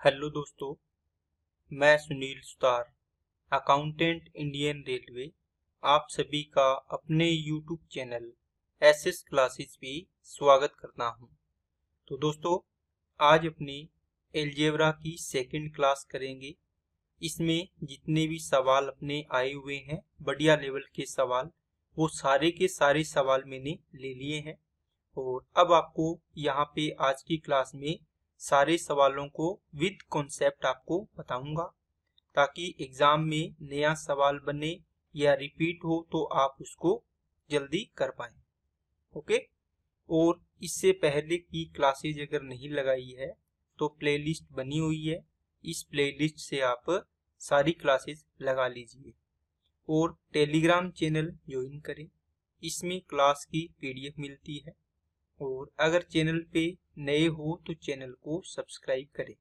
Hello दोस्तों, मैं Sunil Sutar, accountant Indian railway, आप सभी का अपने यूट्यूब चैनल एसएस क्लासेस पे स्वागत करता हूं। तो दोस्तों, आज अपनी अलजेब्रा की सेकंड क्लास करेंगे। इसमें जितने भी सवाल अपने आए हुए हैं, बढ़िया लेवल के सवाल, वो सारे के सारे सवाल मैंने ले लिए हैं और अब आपको यहाँ पे आज की क्लास में सारे सवालों को विद कॉन्सेप्ट आपको बताऊंगा, ताकि एग्जाम में नया सवाल बने या रिपीट हो तो आप उसको जल्दी कर पाएं। ओके। और इससे पहले की क्लासेज अगर नहीं लगाई है तो प्लेलिस्ट बनी हुई है, इस प्लेलिस्ट से आप सारी क्लासेज लगा लीजिए और टेलीग्राम चैनल ज्वाइन करें। इसमें क्लास की पीडीएफ मिलती है और अगर चैनल पे नए हो तो चैनल को सब्सक्राइब करें।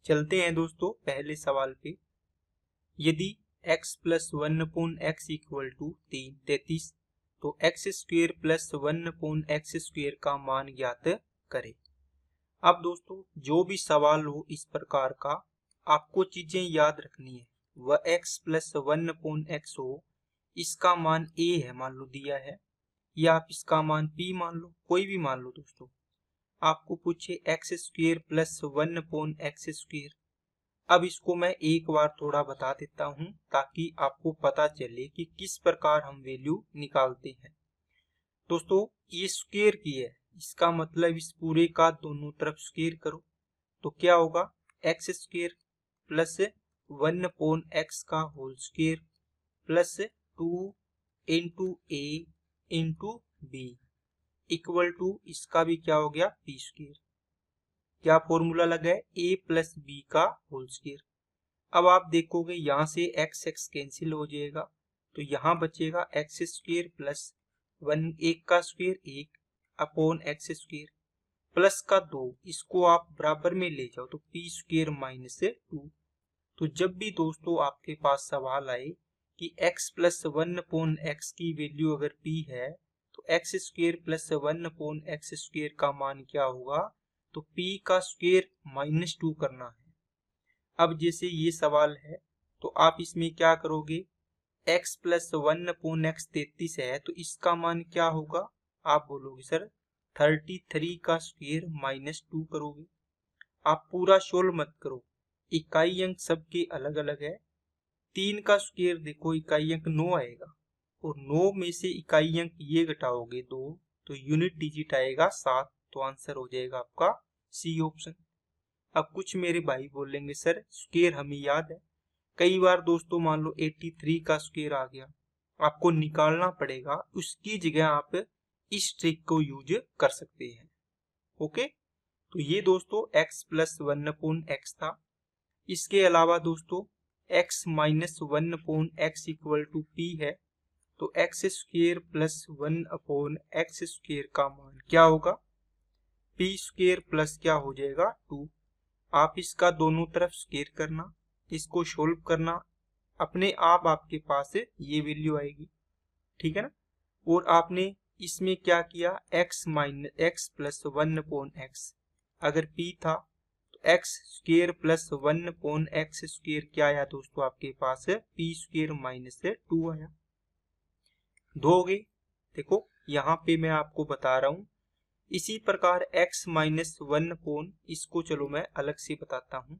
चलते हैं दोस्तों पहले सवाल पे। यदि x plus 1/x equal to 33 तो x square plus 1/x square का मान ज्ञात करें। अब दोस्तों, जो भी सवाल हो इस प्रकार का, आपको चीजें याद रखनी है। वह x प्लस 1/x हो, इसका मान a है मान लो दिया है, या आप इसका मान p मान लो, कोई भी मान लो दोस्तों। आपको पूछे x square plus 1/x square. अब इसको मैं एक बार थोड़ा बता देता हूं ताकि आपको पता चले कि किस प्रकार हम वैल्यू निकालते हैं। दोस्तों, ये स्क्वेयर की है, इसका मतलब इस पूरे का दोनों तरफ स्क्वेयर करो तो क्या होगा, एक्स स्क्वेयर प्लस 1/x का whole square plus 2 into A into B equal to इसका भी क्या हो गया, पी स्क्वेयर। क्या फॉर्मूला लगा है, ए प्लस बी का होल स्क्वेयर। अब आप देखोगे यहां से एक्स एक्स कैंसिल हो जाएगा तो यहाँ बचेगा एक्स स्क्वेयर प्लस 1 का square 1 upon X square plus का 2, इसको आप बराबर में ले जाओ तो पी स्क्वेयर माइनस 2। तो जब भी दोस्तों आपके पास सवाल आए कि x प्लस 1/x की वैल्यू अगर p है तो x square plus 1/x square का मान क्या होगा, तो p का स्क्वेयर माइनस 2 करना है। अब जैसे ये सवाल है तो आप इसमें क्या करोगे, x प्लस 1/x 33 है तो इसका मान क्या होगा, आप बोलोगे सर 33 का स्क्वेयर माइनस 2 करोगे। आप पूरा सोल्व मत करो, इकाई अंक सबके अलग अलग है। 3 का स्क्वेयर देखो इकाई अंक 9 आएगा और 9 में से इकाई अंक ये घटाओगे 2 तो यूनिट डिजिट आएगा 7, तो आंसर हो जाएगा आपका सी ऑप्शन। अब कुछ मेरे भाई बोलेंगे सर स्क्वेयर हमें याद है, कई बार दोस्तों मान लो 83 का स्क्वेयर आ गया, आपको निकालना पड़ेगा, उसकी जगह आप इस ट्रिक को यूज कर सकते हैं। ओके, तो ये दोस्तों x प्लस 1/x था। इसके अलावा दोस्तों x minus 1/x equal to p है तो x square plus 1/x square का मान क्या होगा, p स्क्वेयर प्लस क्या हो जाएगा 2। आप इसका दोनों तरफ स्क्वेयर करना, इसको सोल्व करना, अपने आप आपके पास ये वैल्यू आएगी, ठीक है ना। और आपने इसमें क्या किया, x minus x plus 1/x, अगर p था तो x square plus 1/x square क्या आया दोस्तों आपके पास, p स्क्वेयर माइनस 2 आया। दो हो गए। देखो यहाँ पे मैं आपको बता रहा हूँ, इसी प्रकार x माइनस 1 इसको चलो मैं अलग से बताता हूँ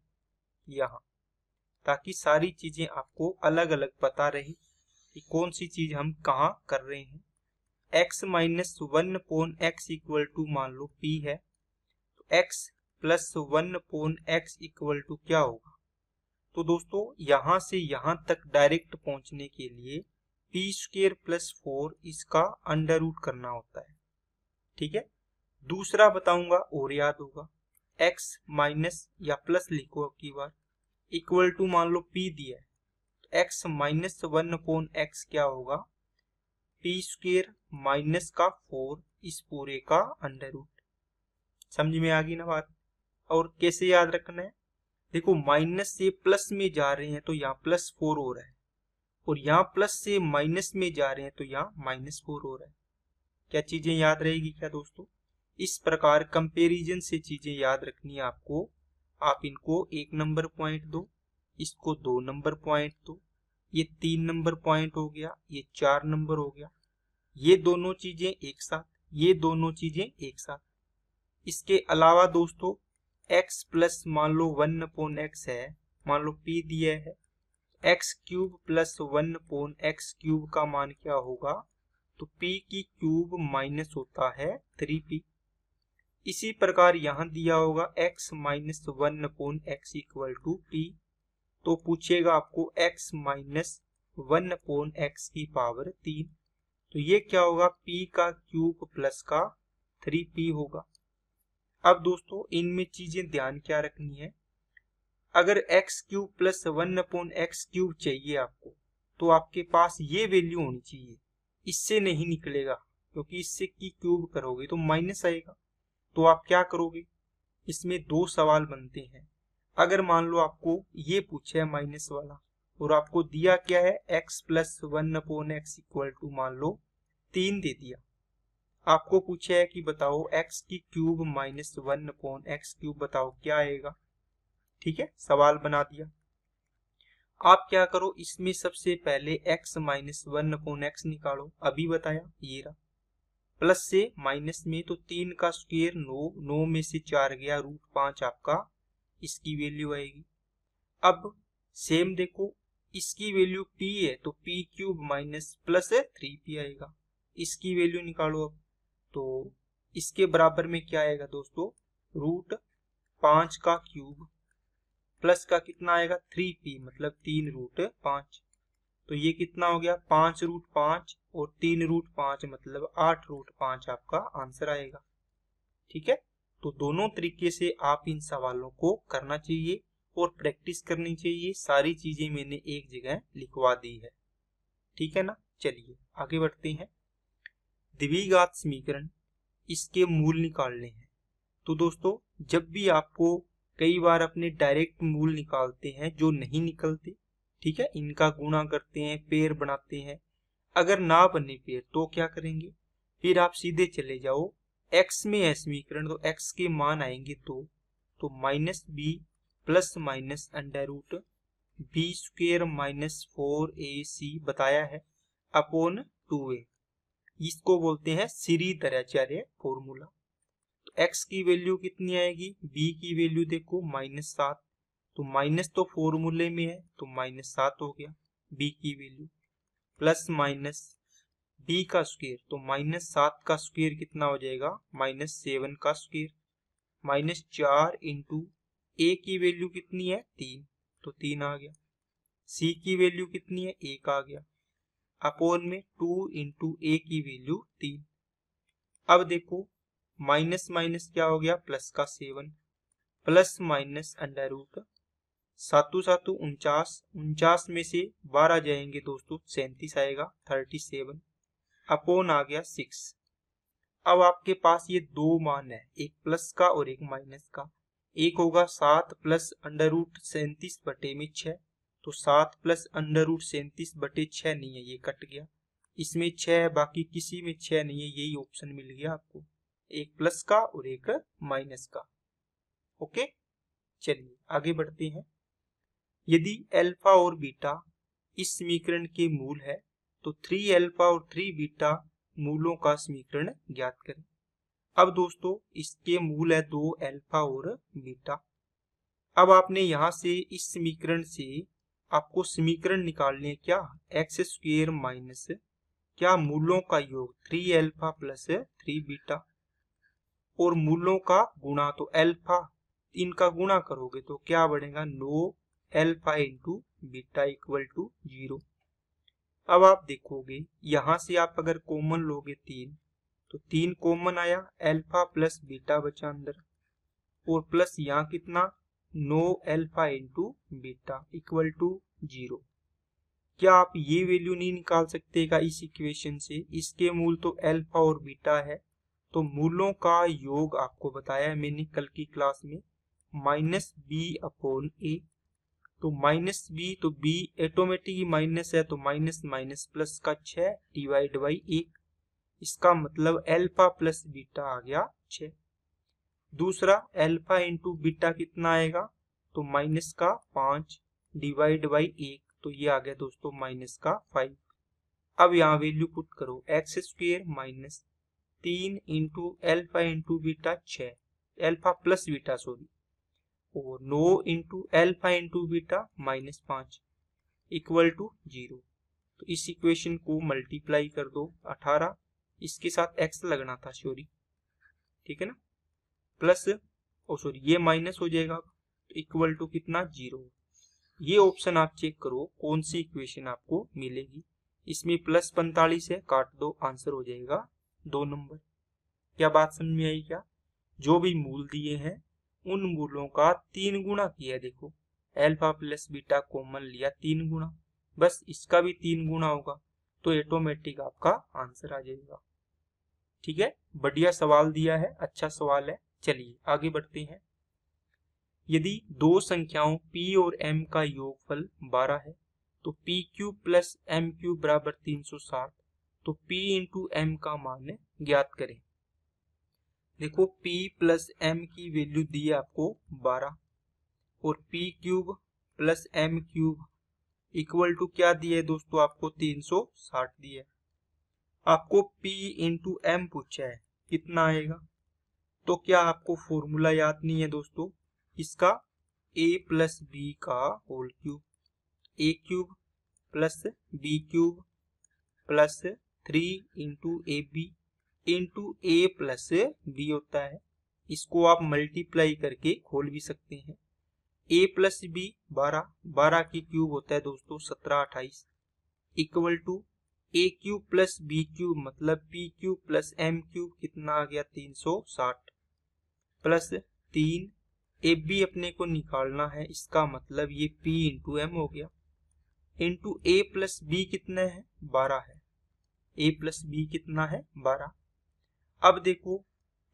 यहाँ, ताकि सारी चीजें आपको अलग अलग पता रहे कि कौन सी चीज हम कहाँ कर रहे हैं। x minus 1/x equal to मान लो p है तो x plus 1/x equal to क्या होगा, तो दोस्तों यहाँ से यहाँ तक डायरेक्ट पहुंचने के लिए p स्क्वेयर प्लस 4 इसका अंडर रूट करना होता है, ठीक है। दूसरा बताऊंगा और याद होगा, x माइनस या प्लस लिखो अब की बार, इक्वल टू मान लो p दिया है तो x माइनस 1/x क्या होगा, p स्क्वेयर माइनस का 4 इस पूरे का अंडर रूट। समझ में आ गई ना बात। और कैसे याद रखना है, देखो माइनस से प्लस में जा रहे हैं तो यहाँ प्लस 4 हो रहा है और यहाँ प्लस से माइनस में जा रहे हैं तो यहाँ -4 हो रहा है। क्या चीजें याद रहेगी क्या दोस्तों, इस प्रकार कंपैरिजन से चीजें याद रखनी है आपको। आप इनको 1 नंबर पॉइंट दो, इसको 2 नंबर पॉइंट दो, ये 3 नंबर पॉइंट हो गया, ये 4 नंबर हो गया, ये दोनों चीजें एक साथ, ये दोनों चीजें एक साथ। इसके अलावा दोस्तों x प्लस मान लो 1/x है, मान लो p दिया है, x क्यूब प्लस 1/x³ का मान क्या होगा, तो p की क्यूब माइनस होता है 3p। इसी प्रकार यहाँ दिया होगा x minus 1/x equal to p, तो पूछेगा आपको x माइनस 1/x की पावर 3, तो ये क्या होगा, p का क्यूब प्लस का 3p होगा। अब दोस्तों इनमें चीजें ध्यान क्या रखनी है, अगर x क्यूब प्लस 1/x³ चाहिए आपको, तो आपके पास ये वैल्यू होनी चाहिए, इससे नहीं निकलेगा, क्योंकि इससे की क्यूब करोगे तो माइनस आएगा। तो आप क्या करोगे, इसमें दो सवाल बनते हैं। अगर मान लो आपको ये पूछा है माइनस वाला, और आपको दिया क्या है x plus 1/x equal to मान लो 3 दे दिया, आपको पूछा है कि बताओ x की क्यूब माइनस 1/x³ बताओ क्या आएगा। ठीक है, सवाल बना दिया। आप क्या करो, इसमें सबसे पहले x माइनस 1/x निकालो, अभी बताया ये रहा, प्लस से माइनस में तो 3 का स्क्वायर 9, 9 में से 4 गया √5 आपका, इसकी वैल्यू आएगी। अब सेम देखो, इसकी वैल्यू p है तो p cube minus plus 3p आएगा, इसकी वैल्यू निकालो। अब तो इसके बराबर में क्या आएगा दोस्तों, √5 का क्यूब प्लस का कितना आएगा 3p, मतलब 3√5, तो ये कितना हो गया 5√5 और 3√5 मतलब 8√5 आपका आंसर आएगा। ठीक है, तो दोनों तरीके से आप इन सवालों को करना चाहिए और प्रैक्टिस करनी चाहिए। सारी चीजें मैंने एक जगह लिखवा दी है। ठीक है ना, चलिए आगे बढ़ते हैं। द्विघात समीकरण, इसके मूल निकालने हैं। तो दोस्तों जब भी आपको कई बार अपने डायरेक्ट मूल निकालते हैं जो नहीं निकलते, ठीक है, इनका गुणा करते हैं, पेड़ बनाते हैं, अगर ना बने पेड़ तो क्या करेंगे, फिर आप सीधे चले जाओ x में है समीकरण, तो x के मान आएंगे 2, तो minus B plus minus √b² minus 4ac बताया है अपॉन 2a, इसको बोलते हैं श्रीधराचार्य फॉर्मूला। तो x की वैल्यू कितनी आएगी, b की वैल्यू देखो -7, तो माइनस तो फॉर्मूले में है तो -7 हो गया b की वैल्यू, प्लस माइनस b का स्क्वायर, तो -7 का स्क्वायर कितना हो जाएगा -7 का स्क्वायर, -4 इंटू a की वैल्यू कितनी है 3, तो 3 आ गया, c की वैल्यू कितनी है 1 आ गया, अपॉन में 2 इंटू a की वैल्यू 3। अब देखो माइनस माइनस क्या हो गया प्लस का 7, प्लस माइनस √ 7 7 49, 49 में से 12 जाएंगे दोस्तों 37 आएगा 37, अपॉन आ गया 6। अब आपके पास ये दो मान है, एक प्लस का और एक माइनस का, एक होगा 7 प्लस √37 बटे में 6, तो 7 प्लस √37 बटे 6 नहीं है, ये कट गया, इसमें 6 है, बाकी किसी में 6 नहीं है, यही ऑप्शन मिल गया आपको, एक प्लस का और एक माइनस का। ओके, चलिए आगे बढ़ते हैं। यदि अल्फा और बीटा इस समीकरण के मूल है तो 3 अल्फा और 3 बीटा मूलों का समीकरण ज्ञात करें। अब दोस्तों इसके मूल है 2 अल्फा और बीटा। अब आपने यहां से इस समीकरण से आपको समीकरण निकालने क्या, x² माइनस क्या मूलों का योग 3 अल्फा प्लस 3 बीटा, और मूलों का गुणा, तो अल्फा इनका गुणा करोगे तो क्या बढ़ेगा 9 alpha into beta equal to 0। अब आप देखोगे यहां से आप अगर कॉमन लोगे 3, तो 3 कॉमन आया, अल्फा प्लस बीटा बचा अंदर, और प्लस यहाँ कितना 9 alpha into beta equal to 0। क्या आप ये वैल्यू नहीं निकाल सकते का इस इक्वेशन से, इसके मूल तो अल्फा और बीटा है, तो मूलों का योग आपको बताया मैंने कल की क्लास में -b/a, तो -b तो b ऑटोमेटिक माइनस है, तो माइनस माइनस प्लस का 6 / 1, इसका मतलब अल्फा प्लस बीटा आ गया 6। दूसरा अल्फा इंटू बीटा कितना आएगा, तो माइनस का 5 डिवाइड बाई 1, तो ये आ गया दोस्तों माइनस का 5। अब यहाँ वैल्यू पुट करो, X square minus 3 into alpha into beta 6, alpha plus beta sorry, और 9 into alpha into beta minus 5 equal to 0। तो इस इक्वेशन को मल्टीप्लाई कर दो 18, इसके साथ एक्स लगना था सॉरी, ठीक है ना, प्लस ओ सॉरी ये माइनस हो जाएगा, तो इक्वल टू कितना 0। ये ऑप्शन आप चेक करो कौन सी इक्वेशन आपको मिलेगी। इसमें प्लस 45 है, काट दो, आंसर हो जाएगा 2 नंबर। क्या बात समझ में आई क्या? जो भी मूल दिए हैं उन मूलों का 3 गुना किया, देखो अल्फा प्लस बीटा कॉमन लिया 3 गुना, बस इसका भी 3 गुना होगा, तो ऑटोमेटिक आपका आंसर आ जाएगा। ठीक है, बढ़िया सवाल दिया है, अच्छा सवाल है। चलिए आगे बढ़ते हैं। यदि दो संख्याओं p और m का योगफल 12 है तो p cube plus m cube बराबर 360, तो p इंटू m का मान ज्ञात करें। देखो p प्लस m की वैल्यू दी है आपको 12 और p cube plus m cube equal to क्या दिया है दोस्तों, आपको 360 दिया है। आपको p इंटू m पूछा है, कितना आएगा, तो क्या आपको फॉर्मूला याद नहीं है दोस्तों इसका, a प्लस बी का whole cube, a cube plus B cube plus 3 into A B into A plus B होता है। इसको आप मल्टीप्लाई करके खोल भी सकते हैं। a प्लस बी 12, 12 की क्यूब होता है दोस्तों 17 28 equal to a cube plus B cube मतलब p cube plus m cube कितना आ गया 360 प्लस 3 ए बी अपने को निकालना है, इसका मतलब ये p इंटू एम हो गया इंटू ए प्लस बी कितना है 12 है, a प्लस बी कितना है 12। अब देखो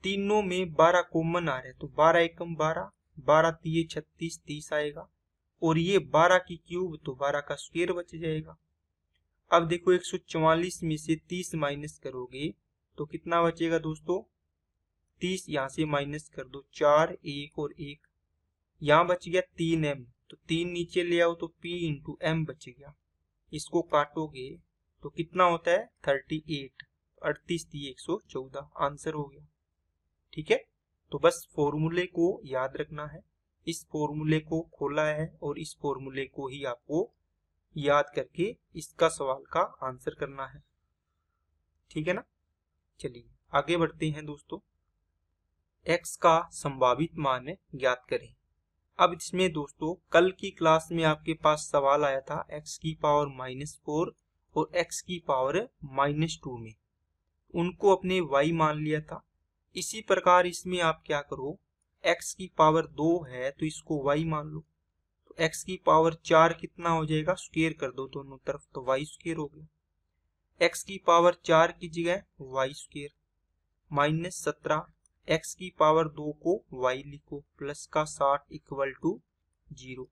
तीनों में 12 कॉमन आ रहे हैं, तो 12 एकम 12, 12 तिये 36 30 आएगा, और ये 12 की क्यूब तो 12 का स्क्वायर बच जाएगा। अब देखो 144 में से 30 माइनस करोगे तो कितना बचेगा दोस्तों, 30 यहाँ से माइनस कर दो, 4 1 और 1, यहाँ बच गया 3m, तो 3 नीचे ले आओ तो p इंटू एम बच गया। इसको काटोगे तो कितना होता है 38, 38 × 114, आंसर हो गया। ठीक है, तो बस फॉर्मूले को याद रखना है, इस फॉर्मूले को खोला है और इस फॉर्मूले को ही आपको याद करके इसका सवाल का आंसर करना है। ठीक है ना, चलिए आगे बढ़ते हैं दोस्तों। x का संभावित मान ज्ञात करें। अब इसमें दोस्तों कल की क्लास में आपके पास सवाल आया था x की पावर -4 और x की पावर -2 में, उनको अपने y मान लिया था। इसी प्रकार इसमें आप क्या करो, x की पावर 2 है तो इसको y मान लो, तो x की पावर 4 कितना हो जाएगा, स्क्वायर कर दो दोनों तरफ, तो y स्क्वायर हो गया। x की पावर 4 की जगह y स्क्वायर -17, x की पावर 2 को y लिखो, प्लस का 60 इक्वल टू 0।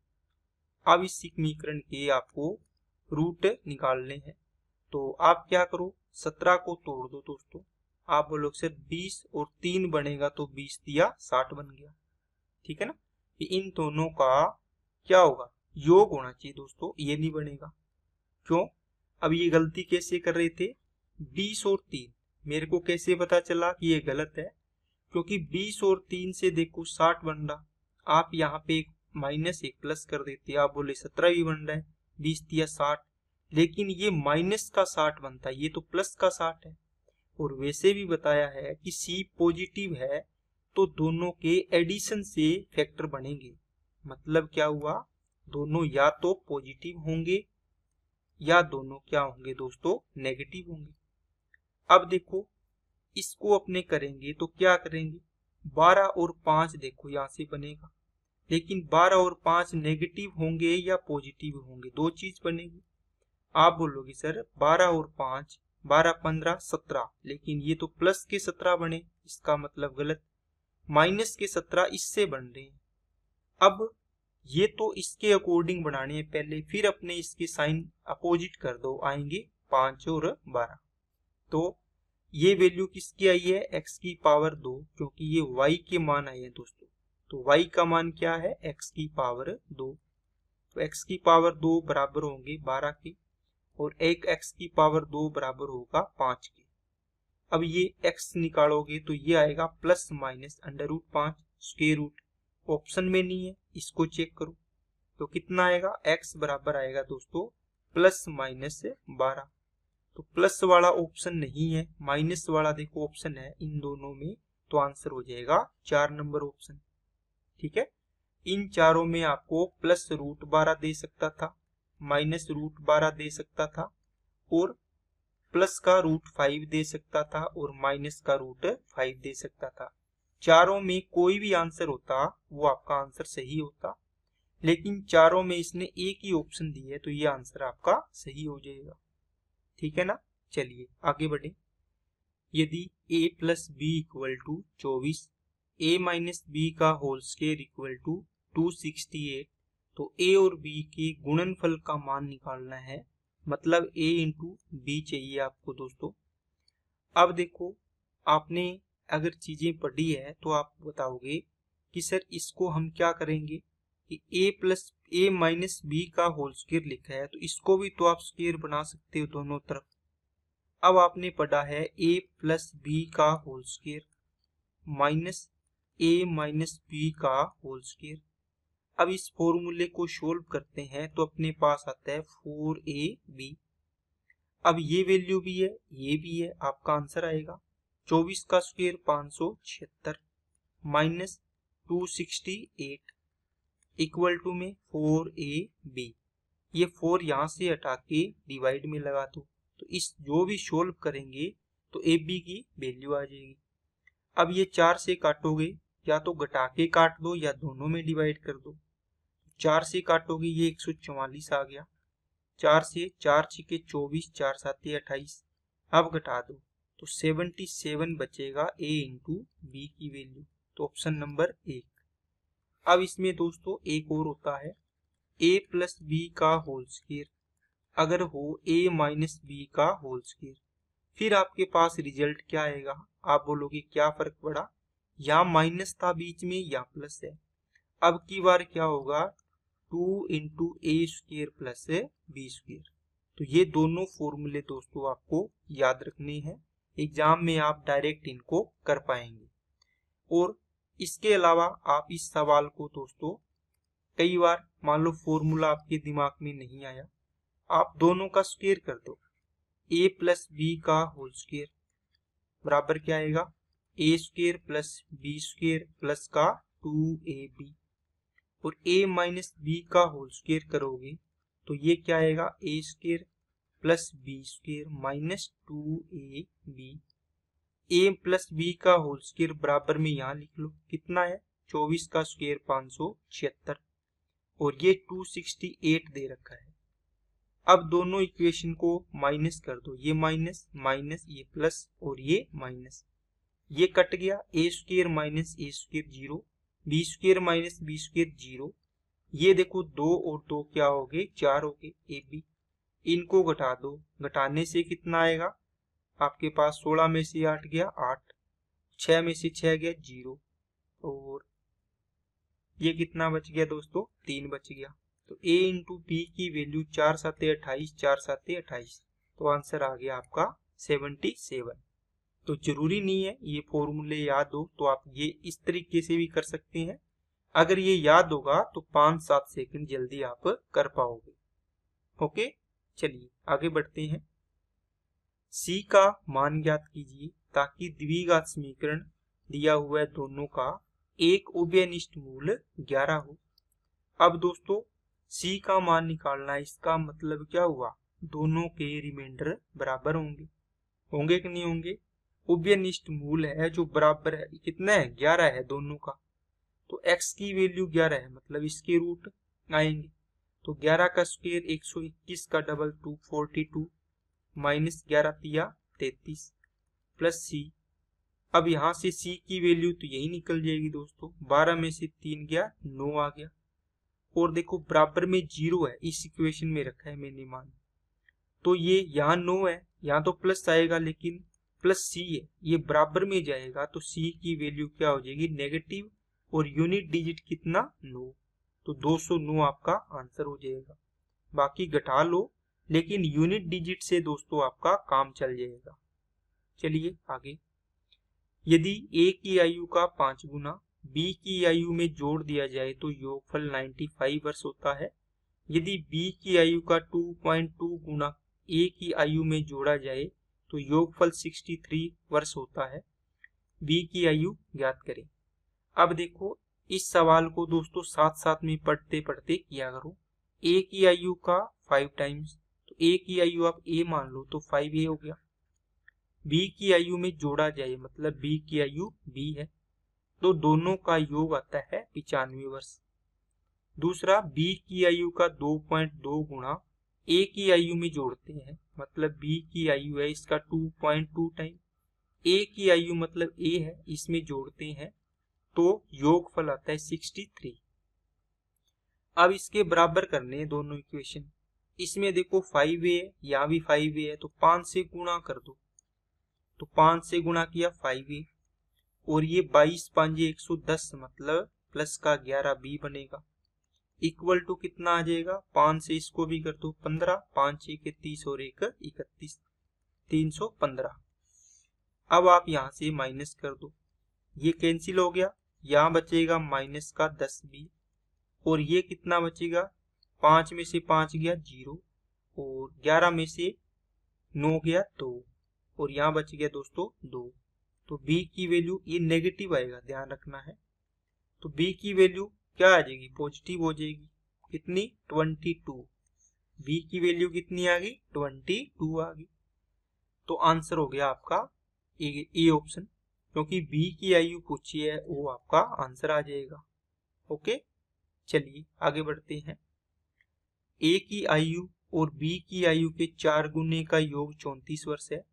अब इस समीकरण के आपको रूट निकालने हैं, तो आप क्या करो 17 को तोड़ दो दोस्तों, आप बोलो सर 20 और 3 बनेगा तो 20 दिया 60 बन गया। ठीक है ना, इन दोनों का क्या होगा, योग होना चाहिए दोस्तों, ये नहीं बनेगा। क्यों, अब ये गलती कैसे कर रहे थे, 20 और 3, मेरे को कैसे पता चला कि ये गलत है, क्योंकि 20 और 3 से देखो 60 बन रहा, आप यहाँ पे एक माइनस एक प्लस कर देते, आप बोले 17 भी बन रहा है, 20 दिया 60, लेकिन ये माइनस का 60 बनता है, ये तो प्लस का 60 है। और वैसे भी बताया है कि C पॉजिटिव है तो दोनों के एडिशन से फैक्टर बनेंगे, मतलब क्या हुआ, दोनों या तो पॉजिटिव होंगे या दोनों क्या होंगे दोस्तों, नेगेटिव होंगे। अब देखो इसको अपने करेंगे तो क्या करेंगे, 12 और 5 देखो यहाँ से बनेगा, लेकिन 12 और 5 नेगेटिव होंगे या पॉजिटिव होंगे, दो चीज बनेगी। आप बोलोगे सर 12 और 5, 12 15 17, लेकिन ये तो प्लस के 17 बने, इसका मतलब गलत, माइनस के 17 इससे बन रहे हैं। अब ये तो इसके अकॉर्डिंग बनाने हैं पहले, फिर अपने इसके साइन अपोजिट कर दो, आएंगे 5 और 12। तो ये वैल्यू किसकी आई है, x की पावर 2, क्योंकि ये y के मान आए हैं दोस्तों। तो y का मान क्या है, x की पावर 2। तो x की पावर 2 बराबर होंगे 12 के, और एक x की पावर 2 बराबर होगा 5 के। अब ये x निकालोगे तो ये आएगा plus minus √5 square root. Option में नहीं है, इसको चेक करो तो कितना आएगा, x बराबर आएगा दोस्तों प्लस माइनस 12। तो प्लस वाला ऑप्शन नहीं है, माइनस वाला देखो ऑप्शन है इन दोनों में, तो आंसर हो जाएगा 4 नंबर ऑप्शन। ठीक है, इन चारों में आपको प्लस √12 दे सकता था, माइनस √12 दे सकता था, और प्लस का √5 दे सकता था, और माइनस का √5 दे सकता था। चारों में कोई भी आंसर होता वो आपका आंसर सही होता, लेकिन चारों में इसने एक ही ऑप्शन दी है, तो ये आंसर आपका सही हो जाएगा। ठीक है ना, चलिए आगे बढ़े। यदि a plus B equal to 24, a minus B का होल स्क्वायर इक्वल टू 268, तो a और b के गुणनफल का मान निकालना है, मतलब a इंटू बी चाहिए आपको दोस्तों। अब देखो, आपने अगर चीजें पढ़ी है तो आप बताओगे कि सर इसको हम क्या करेंगे कि a माइनस बी का होल स्क्वायर लिखा है, तो इसको भी तो आप स्क्वायर बना सकते हो दोनों तरफ। अब आपने पढ़ा है a प्लस बी का whole square minus a minus B का होल स्क्वायर। अब इस फॉर्मूले को सोल्व करते हैं तो अपने पास आता है 4ab। अब ये वैल्यू भी है, ये भी है, आपका आंसर आएगा 24 का स्क्वायर 576 माइनस 268 इक्वल टू में 4ab। ये 4 यहाँ से हटा के डिवाइड में लगा दो, तो इस जो भी सोल्व करेंगे तो ए बी की वैल्यू आ जाएगी। अब ये 4 से काटोगे, या तो घटा के काट दो या दोनों में डिवाइड कर दो। 4 से काटोगे ये 144 आ गया, 4 से 4 छिके 24, 4 साते 28। अब घटा दो तो 77 बचेगा a इंटू बी की वैल्यू, तो ऑप्शन नंबर 1। अब इसमें दोस्तों एक और होता है a प्लस बी का होल स्क्वायर अगर हो a माइनस बी का होल स्क्वायर, फिर आपके पास रिजल्ट क्या आएगा, आप बोलोगे क्या फर्क पड़ा, या माइनस था बीच में या प्लस है। अब की बार क्या होगा, 2 इंटू ए स्क्वायर प्लस बी स्क्वायर। तो ये दोनों फॉर्मूले दोस्तों आपको याद रखने हैं, एग्जाम में आप डायरेक्ट इनको कर पाएंगे। और इसके अलावा आप इस सवाल को दोस्तों कई बार मान लो फॉर्मूला आपके दिमाग में नहीं आया, आप दोनों का स्क्वायर कर दो, a प्लस बी का होल स्क्वायर बराबर क्या आएगा, a square plus B square plus का 2ab, और a माइनस बी का होल स्क्वायर करोगे तो ये क्या आएगा, a square plus B square minus 2ab। a plus B का होल स्क्वायर बराबर में यहाँ लिख लो, कितना है 24 का स्क्वायर 576, और ये 268 दे रखा है। अब दोनों इक्वेशन को माइनस कर दो, ये माइनस माइनस ये प्लस और ये माइनस, ये कट गया, a square minus a square 0, B square minus B square 0। ये देखो 2 और 2 क्या हो गए, 4 हो गए ab। इनको घटा दो, घटाने से कितना आएगा, आपके पास 16 में से 8 गया 8, 6 में से 6 गया 0, और ये कितना बच गया दोस्तों, 3 बच गया। तो a इंटू बी की वैल्यू 4 साते 28, 4 साते 28, तो आंसर आ गया आपका 77। तो जरूरी नहीं है ये फॉर्मूले याद हो, तो आप ये इस तरीके से भी कर सकते हैं। अगर ये याद होगा तो 5-7 सेकंड जल्दी आप कर पाओगे। ओके, चलिए आगे बढ़ते हैं। c का मान ज्ञात कीजिए ताकि द्विघात समीकरण दिया हुआ है दोनों का एक उभयनिष्ठ मूल 11 हो। अब दोस्तों c का मान निकालना है, इसका मतलब क्या हुआ, दोनों के रिमाइंडर बराबर होंगे, होंगे कि नहीं होंगे। उभयनिष्ठ मूल है जो बराबर है, कितना है 11 है दोनों का, तो x की वैल्यू 11 है, मतलब इसके रूट आएंगे। तो 11 का स्क्वायर 121 का डबल 242 माइनस 11 तिया 33 प्लस c। अब यहाँ से c की वैल्यू तो यही निकल जाएगी दोस्तों, 12 में से 3 गया 9 आ गया, और देखो बराबर में 0 है, इस इक्वेशन में रखा है मैंने मान, तो ये यहाँ 9 है, यहाँ तो प्लस आएगा लेकिन प्लस सी है, ये बराबर में जाएगा तो सी की वैल्यू क्या हो जाएगी, नेगेटिव, और यूनिट डिजिट कितना, 9, तो 209 आपका आंसर हो जाएगा। बाकी घटा लो, लेकिन यूनिट डिजिट से दोस्तों आपका काम चल जाएगा। चलिए आगे, यदि ए की आयु का 5 गुना बी की आयु में जोड़ दिया जाए तो योगफल 95 वर्ष होता है। यदि बी की आयु का 2.2 गुना ए की आयु में जोड़ा जाए तो योगफल 63 वर्ष होता है। बी की आयु ज्ञात करें। अब देखो, इस सवाल को दोस्तों साथ साथ में पढ़ते पढ़ते किया करो। ए की आयु का 5 टाइम्स, तो ए की आयु आप ए मान लो तो 5a हो गया। बी की आयु में जोड़ा जाए मतलब बी की आयु बी है, तो दोनों का योग आता है 95 वर्ष। दूसरा, बी की आयु का 2.2 गुना ए की आयु में जोड़ते हैं, मतलब बी की आयु है इसका 2.2 टाइम, ए की आयु मतलब ए है, इसमें जोड़ते हैं तो योगफल आता है 63। अब इसके बराबर करने हैं दोनों इक्वेशन। इसमें देखो 5a है, यहाँ भी 5a है, तो 5 से गुणा कर दो, तो 5 से गुणा किया 5a, और ये 22 5 110 मतलब प्लस का 11b बनेगा, इक्वल टू कितना आ जाएगा, 5 से इसको भी कर दो 15, 5 1 30 और 1 31, 315। अब आप यहाँ से माइनस कर दो, ये कैंसिल हो गया, यहाँ बचेगा माइनस का 10b, और ये कितना बचेगा, 5 में से 5 गया 0, और 11 में से 9 गया 2, और यहाँ बच गया दोस्तों 2। तो b की वैल्यू, ये नेगेटिव आएगा, ध्यान रखना है, तो b की वैल्यू क्या आ जाएगी, पॉजिटिव हो जाएगी, कितनी, 22। b की वैल्यू कितनी आ गई, 22 आ गई। तो आंसर हो गया आपका ए ऑप्शन, क्योंकि b की आयु पूछी है वो आपका आंसर आ जाएगा। ओके, चलिए आगे बढ़ते हैं। a की आयु और b की आयु के 4 गुने का योग 34 वर्ष है।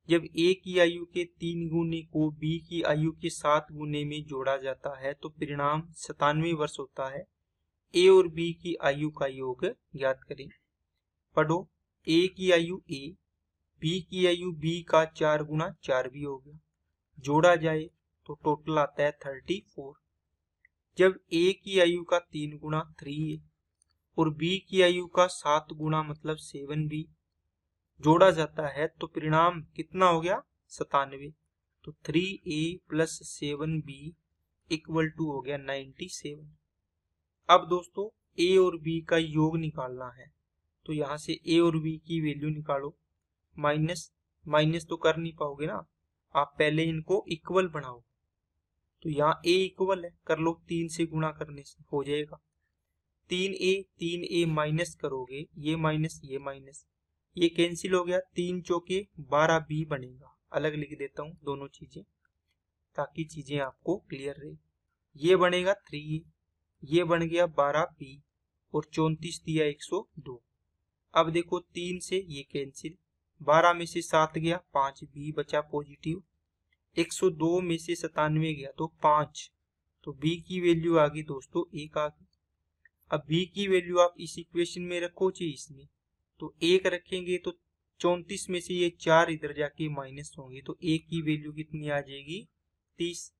जब a की आयु के 3 गुने को b की आयु के 7 गुने में जोड़ा जाता है तो परिणाम 97 वर्ष होता है। a और b की आयु का योग ज्ञात करें। पढ़ो, a की आयु a, b की आयु b का 4 गुना 4 भी हो गया, जोड़ा जाए तो टोटल आता है 34। जब a की आयु का 3 गुना 3a और b की आयु का 7 गुना मतलब 7b जोड़ा जाता है तो परिणाम कितना हो गया, 97, तो 3a plus 7b equal to हो गया 97। अब दोस्तों a और b का योग निकालना है, तो यहाँ से a और b की वैल्यू निकालो। माइनस माइनस तो कर नहीं पाओगे ना, आप पहले इनको इक्वल बनाओ, तो यहाँ a इक्वल है, कर लो, 3 से गुणा करने से हो जाएगा 3a माइनस करोगे, ये माइनस ये माइनस, ये कैंसिल हो गया, 3 चौके 12b बनेगा। अलग लिख देता हूँ दोनों चीजें ताकि चीजें आपको क्लियर रहे। ये बनेगा 3a, ये बन गया 12b, और 34 दिया 102। अब देखो 3 से ये कैंसिल, 12 में से 7 गया 5b बचा पॉजिटिव, 102 में से 97 गया तो 5, तो b की वैल्यू आ गई दोस्तों 1 आ गई। अब b की वैल्यू आप इस इक्वेशन में रखो चाहिए इसमें, तो 1 रखेंगे तो 34 में से ये 4 इधर जाके माइनस होंगे, तो a की वैल्यू कितनी आ जाएगी, 30।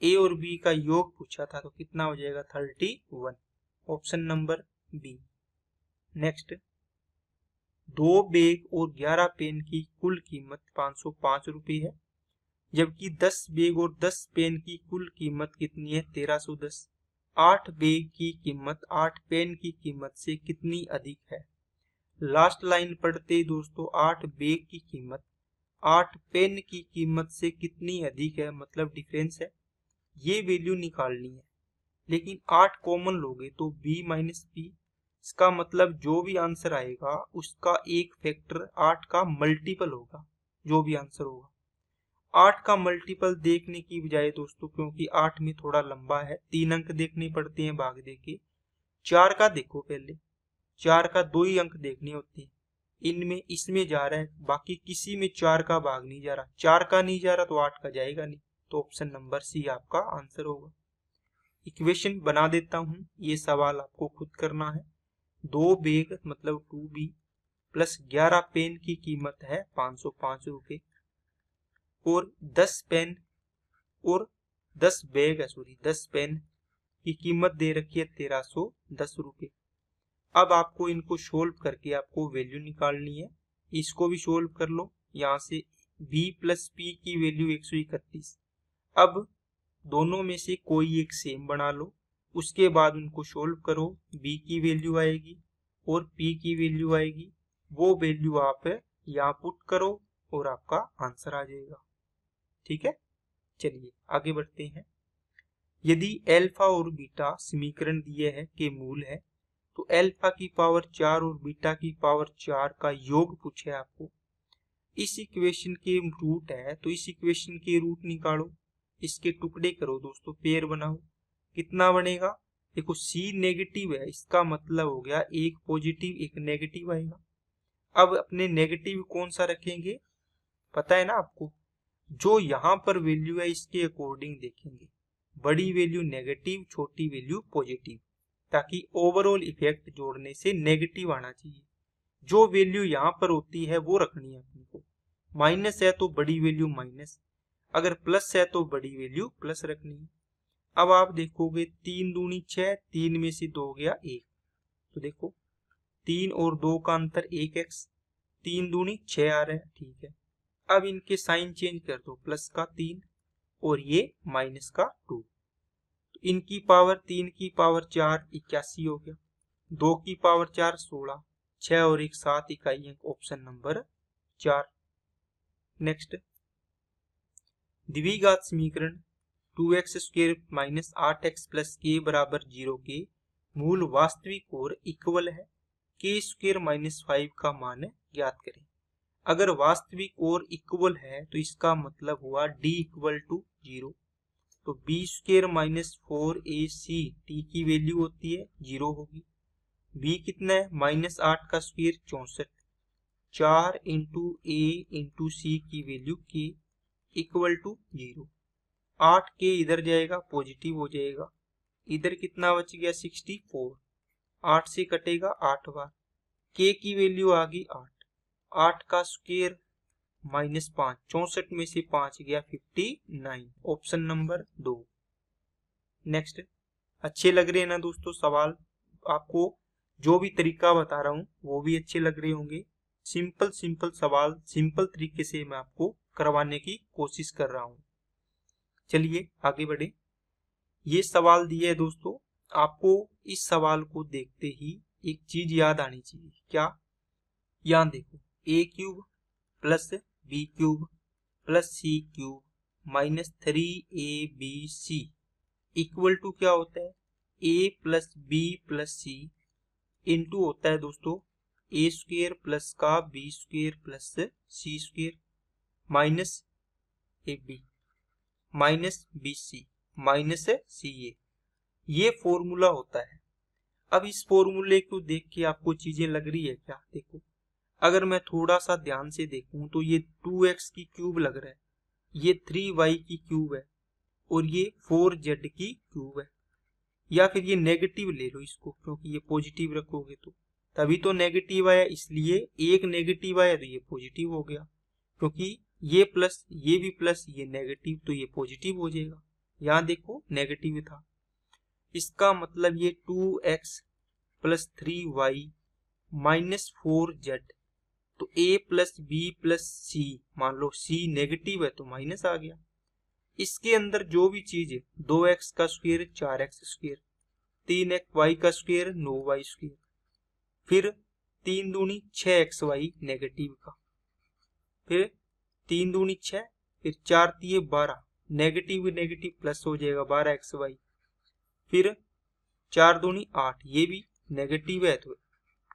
a और b का योग पूछा था तो कितना हो जाएगा, 31, option number B. Next, 2 bag और 11 पेन की कुल कीमत 505 रुपये है, जबकि 10 बैग और 10 पेन की कुल कीमत कितनी है, 1310। 8 बैग की कीमत 8 पेन की कीमत से कितनी अधिक है। लास्ट लाइन पढ़ते दोस्तों, 8 बैग की कीमत 8 पेन की कीमत से कितनी अधिक है, मतलब डिफरेंस है, ये वैल्यू निकालनी है। लेकिन 8 कॉमन लोगे तो b माइनस पी, इसका मतलब जो भी आंसर आएगा उसका एक फैक्टर 8 का मल्टीपल होगा, जो भी आंसर होगा। 8 का मल्टीपल देखने की बजाय दोस्तों, क्योंकि 8 में थोड़ा लंबा है, 3 अंक देखने पड़ते हैं भाग देके, 4 का देखो पहले, 4 का 2 ही अंक देखने होते हैं, इनमें इसमें जा रहा है, बाकी किसी में 4 का भाग नहीं जा रहा, 4 का नहीं जा रहा तो 8 का जाएगा नहीं, तो ऑप्शन नंबर सी आपका आंसर होगा। इक्वेशन बना देता हूं, ये सवाल आपको खुद करना है। 2 बैग मतलब 2b प्लस 11 पेन की कीमत है 505 रुपये, और 10 पेन और 10 बैग है, 10 पेन की कीमत दे रखी है 1310 रुपये। अब आपको इनको सोल्व करके आपको वैल्यू निकालनी है। इसको भी सोल्व कर लो। यहाँ से b प्लस पी की वैल्यू 131। अब दोनों में से कोई एक सेम बना लो, उसके बाद उनको सोल्व करो। b की वैल्यू आएगी और p की वैल्यू आएगी, वो वैल्यू आप यहाँ पुट करो और आपका आंसर आ जाएगा। ठीक है, चलिए आगे बढ़ते हैं। यदि अल्फा और बीटा समीकरण दिए है के मूल है, तो अल्फा की पावर 4 और बीटा की पावर 4 का योग पूछे आपको। इस इक्वेशन के रूट है तो इस इक्वेशन के रूट निकालो, इसके टुकड़े करो दोस्तों, पेयर बनाओ। कितना बनेगा? देखो c नेगेटिव है, इसका मतलब हो गया एक पॉजिटिव एक नेगेटिव आएगा। अब अपने नेगेटिव कौन सा रखेंगे, पता है ना आपको? जो यहाँ पर वैल्यू है इसके अकॉर्डिंग देखेंगे, बड़ी वैल्यू नेगेटिव, छोटी वैल्यू पॉजिटिव, ताकि ओवरऑल इफेक्ट जोड़ने से नेगेटिव आना चाहिए। जो वैल्यू यहाँ पर होती है वो रखनी है अपने को। माइनस है तो बड़ी वैल्यू माइनस, अगर प्लस है तो बड़ी वैल्यू प्लस रखनी है। अब आप देखोगे 3 दूनी 6, 3 में से 2 गया 1, तो देखो 3 और 2 का अंतर 1x, 3 दूनी 6 आ रहा है। ठीक है, अब इनके साइन चेंज कर दो, प्लस का 3 और ये माइनस का 2, तो इनकी पावर 3 की पावर 4 81 हो गया, 2 की पावर 4 16, 6 और 1 7 इकाई है, ऑप्शन नंबर 4। नेक्स्ट, द्विघात समीकरण 2x square minus 8x plus के बराबर 0 के मूल वास्तविक और इक्वल है के स्क्वायर माइनस 5 का मान ज्ञात करें। अगर वास्तविक और इक्वल है तो इसका मतलब हुआ d इक्वल टू 0, तो b square minus 4ac t की वैल्यू होती है 0 होगी। b कितना है? माइनस 8 का स्क्वायर 64, 4 इंटू a इंटू सी की वैल्यू k इक्वल टू 0। 8 के इधर जाएगा पॉजिटिव हो जाएगा, इधर कितना बच गया 64, 8 से कटेगा 8 बार, k की वैल्यू आ गई 8, 8 का स्क्वायर माइनस 5, 64 में से 5 गया 59, ऑप्शन नंबर 2। नेक्स्ट, अच्छे लग रहे हैं ना दोस्तों सवाल? आपको जो भी तरीका बता रहा हूँ वो भी अच्छे लग रहे होंगे। सिंपल सवाल सिंपल तरीके से मैं आपको करवाने की कोशिश कर रहा हूँ। चलिए आगे बढ़े। ये सवाल दिए है दोस्तों, आपको इस सवाल को देखते ही एक चीज याद आनी चाहिए। क्या? यहाँ देखो, a cube plus b cube plus c cube minus 3abc equal to क्या होता है? a plus b plus c into होता है दोस्तों a स्क्वेयर प्लस का b square plus c square minus ab minus bc minus ca, ये formula होता है। अब इस फॉर्मूले को देख के आपको चीजें लग रही है क्या? देखो, अगर मैं थोड़ा सा ध्यान से देखूं तो ये 2x की क्यूब लग रहा है, ये 3y की क्यूब है और ये 4z की क्यूब है। या फिर ये नेगेटिव ले लो इसको, क्योंकि ये पॉजिटिव रखोगे तो तभी तो नेगेटिव आया, इसलिए एक नेगेटिव आया तो ये पॉजिटिव हो गया, क्योंकि ये प्लस ये भी प्लस ये नेगेटिव तो ये पॉजिटिव हो जाएगा। यहाँ देखो नेगेटिव था, इसका मतलब ये 2x plus 3y minus 4z, तो a plus b plus c, मान लो c नेगेटिव है तो माइनस आ गया। इसके अंदर जो भी चीज है 2x का स्क्वायर 4x स्क्वायर, 3y का स्क्वायर 9y स्क्वायर, फिर 3 दूनी 6xy नेगेटिव का, फिर 3 दूनी 6, फिर 4 तिये 12, नेगेटिव नेगेटिव प्लस हो जाएगा 12xy, फिर 4 दूनी 8, ये भी नेगेटिव है तो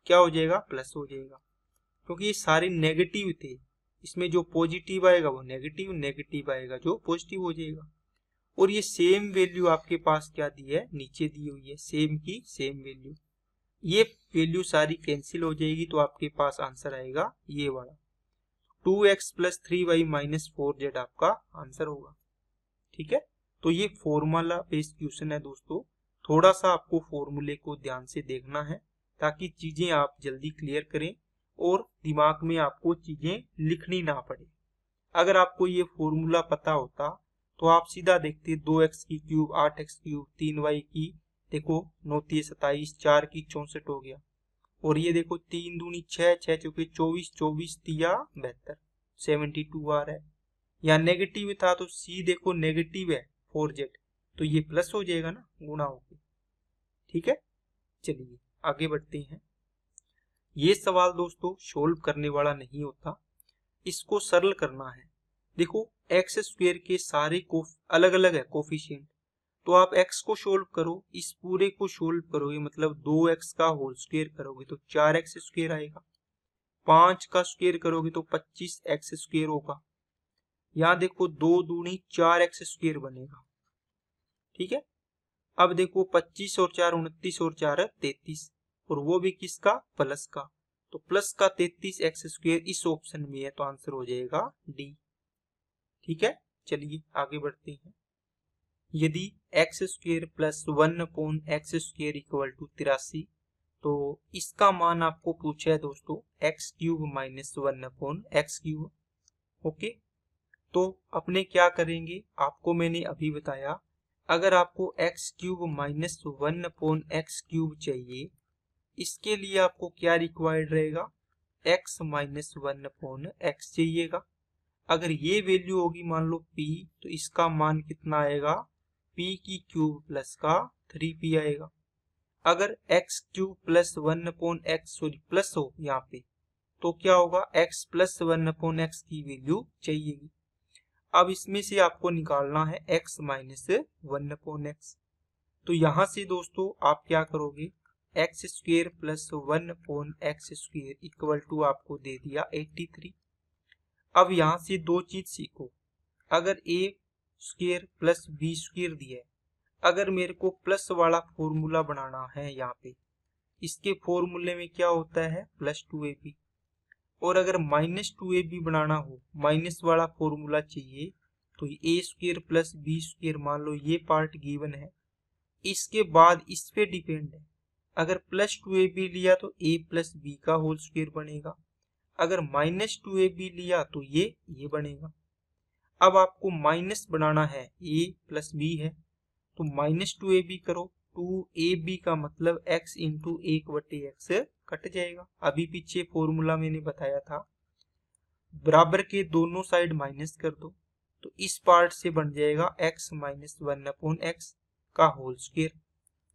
क्या हो जाएगा? प्लस हो जाएगा, क्योंकि ये सारे नेगेटिव थे। इसमें जो पॉजिटिव आएगा वो नेगेटिव, नेगेटिव आएगा जो पॉजिटिव हो जाएगा। और ये सेम वैल्यू आपके पास क्या दी है? नीचे दी हुई है, सेम की सेम वैल्यू। ये वैल्यू सारी कैंसिल हो जाएगी तो आपके पास आंसर आएगा ये वाला 2x plus 3y minus 4z आपका आंसर होगा। ठीक है, तो ये फॉर्मूला बेस्ड क्वेश्चन है दोस्तों। थोड़ा सा आपको फॉर्मूले को ध्यान से देखना है ताकि चीजें आप जल्दी क्लियर करें और दिमाग में आपको चीजें लिखनी ना पड़े। अगर आपको ये फॉर्मूला पता होता तो आप सीधा देखते 2x की क्यूब 8x क्यूब 3y की देखो 9 3 27 4 की 64 हो गया, और ये देखो 3 दूनी 6 6 चौके 24 24 तिया 72 72 आ रहा है। यहाँ नेगेटिव था तो सी देखो नेगेटिव है 4z, तो ये प्लस हो जाएगा ना, गुणा होके। ठीक है, चलिए आगे बढ़ते हैं। ये सवाल दोस्तों सोल्व करने वाला नहीं होता, इसको सरल करना है। देखो एक्स स्क्वायर के सारे को अलग अलग है कोफिशिएंट, तो आप x को सोल्व करो, इस पूरे को सोल्व करोगे मतलब 2x का होल स्क्वायर करोगे तो 4x स्क्वायर आएगा, 5 का स्क्वायर करोगे तो 25x स्क्वायर होगा। यहाँ देखो 2 दूनी 4x स्क्वायर बनेगा। ठीक है, अब देखो 25 और 4 29 और 4 33, और वो भी किसका, प्लस का, तो प्लस का 33x स्क्वायर इस ऑप्शन में है, तो आंसर हो जाएगा डी। ठीक है, चलिए आगे बढ़ते हैं। यदि X square plus 1 upon X square equal to 83, तो इसका मान आपको पूछा है दोस्तों X cube minus 1 upon X cube. Okay, तो अपने क्या करेंगे, आपको मैंने अभी बताया, अगर आपको x cube minus 1 upon X cube चाहिए, इसके लिए आपको क्या रिक्वायर्ड रहेगा, एक्स माइनस 1 अपॉन एक्स चाहिएगा। अगर ये वैल्यू होगी मान लो p, तो इसका मान कितना आएगा, p की क्यूब प्लस का 3p आएगा। अगर x cube plus 1 upon x sorry plus हो यहाँ पे, तो क्या होगा, x प्लस 1 अपॉन एक्स की वैल्यू चाहिएगी। अब इसमें से आपको निकालना है x माइनस 1 अपॉन एक्स, तो यहाँ से दोस्तों आप क्या करोगे, X square plus 1 upon X square equal to आपको दे दिया 83। अब यहाँ से दो चीज सीखो, अगर a square plus B square दिया है, अगर मेरे को प्लस वाला फॉर्मूला बनाना है यहाँ पे, इसके फॉर्मूले में क्या होता है प्लस 2ab, और अगर माइनस 2ab बनाना हो, माइनस वाला फॉर्मूला चाहिए, तो a square plus B square मान लो ये पार्ट गिवन है, इसके बाद इस पे डिपेंड है, अगर प्लस 2ab लिया तो a प्लस बी का होल स्क्वेयर बनेगा, अगर माइनस 2ab लिया तो ये बनेगा। अब आपको माइनस बनाना है, a प्लस बी है, तो माइनस 2ab करो, 2ab का मतलब x इंटू 1/x कट जाएगा। अभी पीछे फॉर्मूला मैंने बताया था, बराबर के दोनों साइड माइनस कर दो, तो इस पार्ट से बन जाएगा x माइनस 1 अपॉन एक्स का होल स्क्वायर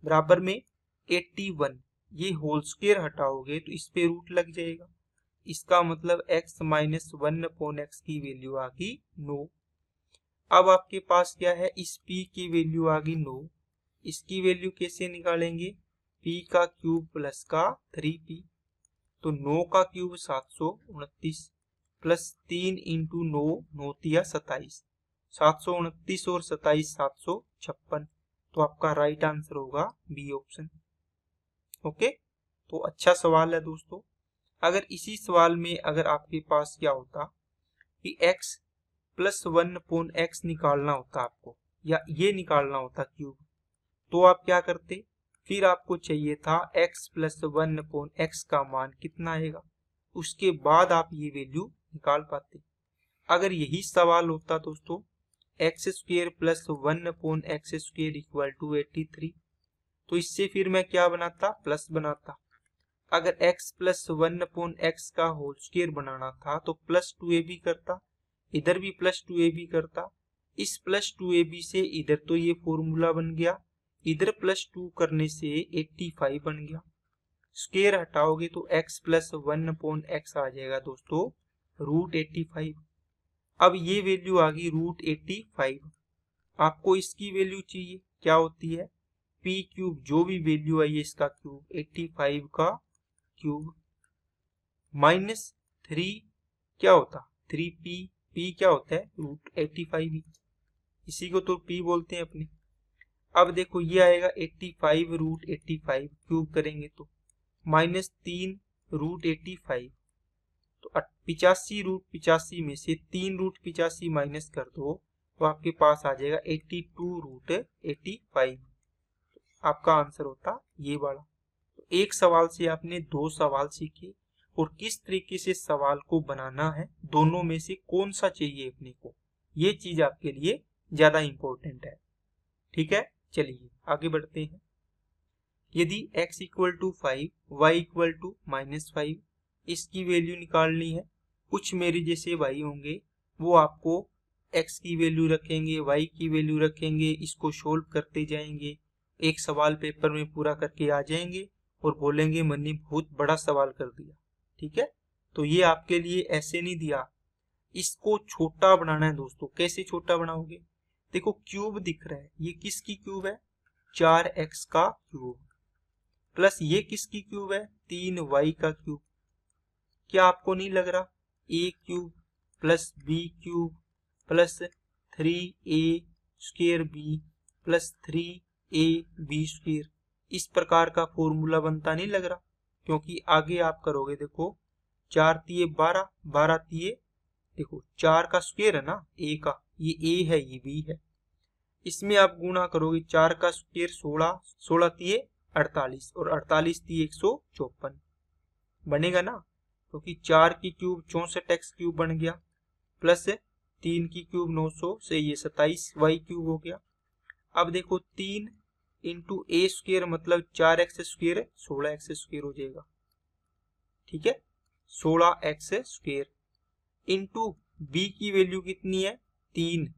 बराबर में 81। ये होल स्क्वायर हटाओगे तो इस पे रूट लग जाएगा, इसका मतलब x माइनस 1 अपॉन एक्स की वैल्यू आ गई 9। अब आपके पास क्या है, इस p की वैल्यू आ गई 9, इसकी वैल्यू कैसे निकालेंगे, p का क्यूब प्लस का 3p, तो 9 का क्यूब 729 प्लस 3 इंटू 9 9 तिया 27, 729 और 27 756, तो आपका राइट आंसर होगा बी ऑप्शन। ओके, तो अच्छा सवाल है दोस्तों। अगर इसी सवाल में अगर आपके पास क्या होता कि x प्लस 1 अपॉन एक्स निकालना होता आपको, या ये निकालना होता क्यूब, तो आप क्या करते, फिर आपको चाहिए था x प्लस 1 अपॉन एक्स का मान कितना आएगा, उसके बाद आप ये वैल्यू निकाल पाते। अगर यही सवाल होता दोस्तों X square plus 1 upon X square equal to 83, तो इससे फिर मैं क्या बनाता, प्लस बनाता। अगर x प्लस 1 अपॉन एक्स का होल स्क्वायर बनाना था तो प्लस 2ab करता, इधर भी प्लस 2ab करता, इस प्लस 2ab से इधर तो ये फॉर्मूला बन गया, इधर प्लस 2 करने से 85 बन गया, स्क्वायर हटाओगे तो x प्लस 1 अपॉन एक्स आ जाएगा दोस्तों रूट 85। अब ये वैल्यू आ गई रूट 85, आपको इसकी वैल्यू चाहिए क्या होती है, p क्यूब, जो भी वैल्यू आई है इसका क्यूब, 85 का क्यूब माइनस 3 क्या होता 3p, p क्या होता है रूट 85, इसी को तो p बोलते हैं अपने। अब देखो ये आएगा 85 रूट 85 क्यूब करेंगे तो माइनस 3 रूट 85, तो 85 रूट 85 में से 3 रूट 85 माइनस कर दो तो आपके पास आ जाएगा 82 रूट 85, आपका आंसर होता ये वाला। तो एक सवाल से आपने दो सवाल सीखे और किस तरीके से सवाल को बनाना है, दोनों में से कौन सा चाहिए अपने को, ये चीज आपके लिए ज्यादा इंपॉर्टेंट है। ठीक है, चलिए आगे बढ़ते हैं। यदि x equal to 5, y equal to -5, इसकी वैल्यू निकालनी है। कुछ मेरे जैसे भाई होंगे वो आपको x की वैल्यू रखेंगे, y की वैल्यू रखेंगे, इसको सोल्व करते जाएंगे, एक सवाल पेपर में पूरा करके आ जाएंगे और बोलेंगे मन्नी बहुत बड़ा सवाल कर दिया। ठीक है, तो ये आपके लिए ऐसे नहीं दिया, इसको छोटा बनाना है दोस्तों। कैसे छोटा बनाओगे, देखो क्यूब दिख रहा है, ये किसकी क्यूब है, 4x का क्यूब, प्लस ये किसकी क्यूब है, 3y का क्यूब। क्या आपको नहीं लग रहा, a cube plus b cube plus 3a square b plus 3ab square, इस प्रकार का फॉर्मूला बनता नहीं लग रहा। क्योंकि आगे आप करोगे, देखो 4 तिये 12, 12 तिये, देखो 4 का स्क्वायर है ना a का, ये a है ये b है, इसमें आप गुणा करोगे 4 का स्क्वायर 16, 16 तिये 48 और 48 तिये 154 बनेगा ना। क्योंकि 4 की क्यूब 64x क्यूब बन गया, प्लस 3 की क्यूब 900 से ये 27y क्यूब हो गया। अब देखो 3 इंटू ए स्क्वायर मतलब 4x स्क्वायर 16x स्क्वायर हो जाएगा। ठीक है, 16x स्क्वायर इंटू बी की वैल्यू कितनी है 3,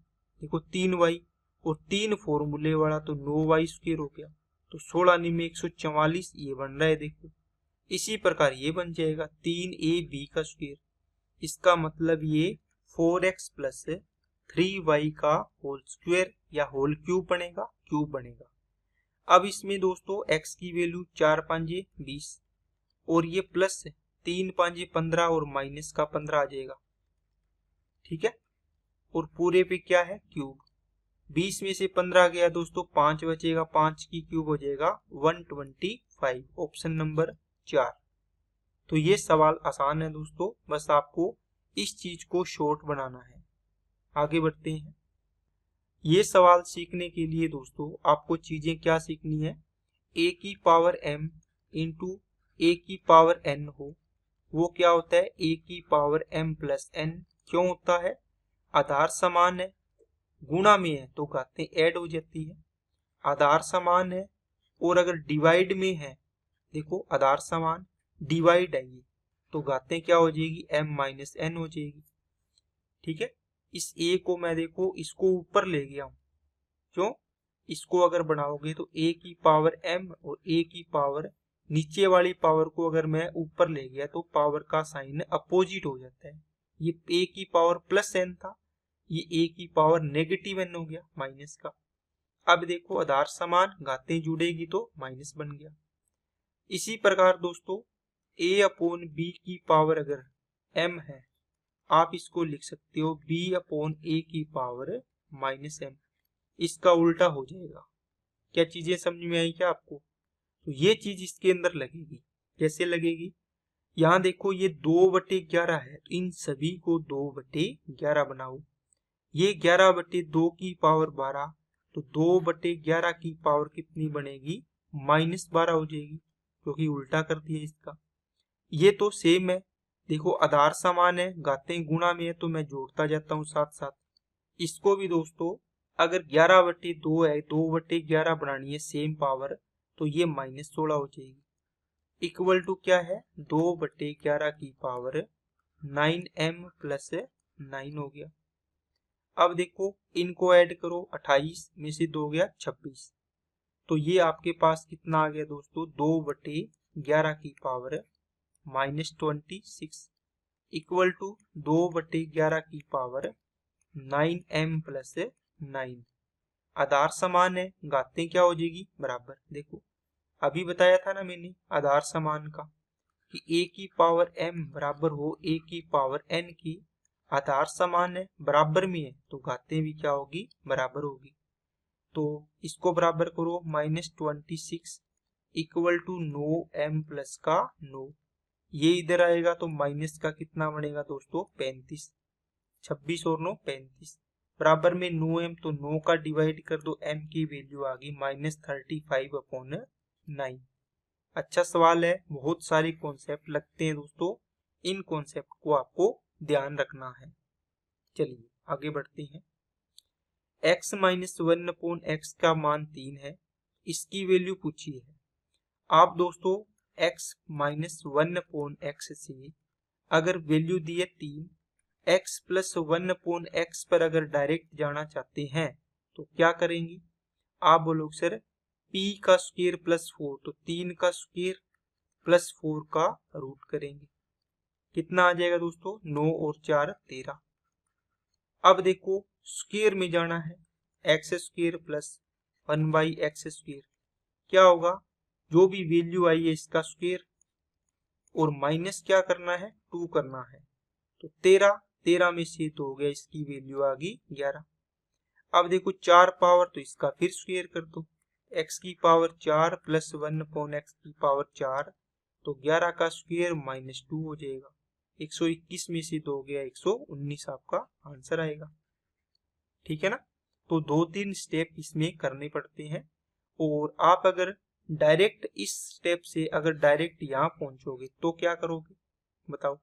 देखो 3y और 3 फॉर्मूले वाला तो 9y स्क्वायर हो गया, तो 16 में 144 ये बन रहा है। देखो इसी प्रकार ये बन जाएगा 3ab का स्क्वायर, इसका मतलब ये 4x प्लस 3y का होल स्क्वायर या होल क्यूब बनेगा, क्यूब बनेगा। अब इसमें दोस्तों x की वैल्यू 4 5 20 और ये प्लस 3 5 15 और माइनस का 15 आ जाएगा। ठीक है, और पूरे पे क्या है क्यूब, 20 में से 15 गया दोस्तों 5 बचेगा, 5 की क्यूब हो जाएगा 125, ऑप्शन नंबर 4। तो ये सवाल आसान है दोस्तों, बस आपको इस चीज को शॉर्ट बनाना है। आगे बढ़ते हैं। ये सवाल सीखने के लिए दोस्तों आपको चीजें क्या सीखनी है, a की पावर m इंटू a की पावर n हो, वो क्या होता है a की पावर m प्लस n। क्यों होता है, आधार समान है, गुणा में है तो घातें ऐड हो जाती है, आधार समान है और अगर डिवाइड में है, देखो आधार समान डिवाइड है ये, तो घातें क्या हो जाएगी m माइनस n हो जाएगी। ठीक है, इस a को मैं देखो इसको ऊपर ले गया हूं, क्यों, इसको अगर बनाओगे तो a की पावर m और a की पावर नीचे वाली पावर को अगर मैं ऊपर ले गया तो पावर का साइन अपोजिट हो जाता है। ये a की पावर प्लस n था, ये a की पावर नेगेटिव n हो गया माइनस का। अब देखो आधार समान घातें जुड़ेगी तो माइनस बन गया। इसी प्रकार दोस्तों a अपॉन b की पावर अगर m है, आप इसको लिख सकते हो b अपॉन a की पावर माइनस m, इसका उल्टा हो जाएगा। क्या चीजें समझ में आई क्या आपको, तो ये चीज इसके अंदर लगेगी। कैसे लगेगी, यहाँ देखो ये 2/11 है, तो इन सभी को 2/11 बनाओ, ये 11/2 की पावर 12, तो 2/11 की पावर कितनी बनेगी -12 हो जाएगी, क्योंकि उल्टा कर दिया इसका। ये तो सेम है, देखो आधार समान है, घातें गुणा में है तो मैं जोड़ता जाता हूँ साथ साथ। इसको भी दोस्तों अगर 11/2 है, 2/11 बनानी है सेम पावर, तो ये -16 हो जाएगी। इक्वल टू क्या है 2/11 की पावर 9m प्लस 9 हो गया। अब देखो इनको ऐड करो, 28 में से 2 गया 26, तो ये आपके पास कितना आ गया दोस्तों 2/11 की पावर -26 इक्वल टू 2/11 की पावर 9m प्लस 9। आधार समान है, घातें क्या हो जाएगी बराबर। देखो अभी बताया था ना मैंने आधार समान का कि a की पावर m बराबर हो a की पावर n की, आधार समान है बराबर में है तो घातें भी क्या होगी बराबर होगी। तो इसको बराबर करो -26 इक्वल टू 9m प्लस का 9, ये इधर आएगा तो माइनस का कितना बनेगा दोस्तों 35, 26 और 9 35 बराबर में 9m, तो 9 का डिवाइड कर दो, m की वैल्यू आ गई -35/9। अच्छा सवाल है, बहुत सारे कॉन्सेप्ट लगते हैं दोस्तों, इन कॉन्सेप्ट को आपको ध्यान रखना है। चलिए आगे बढ़ते हैं। x माइनस 1/x का मान 3 है, इसकी वैल्यू पूछी है। आप दोस्तों x माइनस 1/x से अगर वैल्यू दी है 3, x प्लस 1/x पर अगर डायरेक्ट जाना चाहते हैं तो क्या करेंगे? आप बोलोगे सर p का स्क्वायर प्लस 4, तो 3 का स्क्वायर प्लस 4 का रूट करेंगे। कितना आ जाएगा दोस्तों? 9 और 4 13। अब देखो स्क्वायर में जाना है, x square plus 1/x square क्या होगा? जो भी वैल्यू आई है इसका स्क्वायर और माइनस क्या करना है? 2 करना है। तो 13 में से तो हो गया, इसकी वैल्यू आ गई 11। अब देखो 4 पावर, तो इसका फिर स्क्वायर कर दो, x की पावर 4 प्लस 1/x की पावर 4, तो 11 का स्क्वायर माइनस 2 हो जाएगा। 121 में से 2 हो गया 119, आपका आंसर आएगा। ठीक है ना? तो 2-3 स्टेप इसमें करने पड़ते हैं, और आप अगर डायरेक्ट इस स्टेप से अगर डायरेक्ट यहाँ पहुंचोगे तो क्या करोगे बताओ?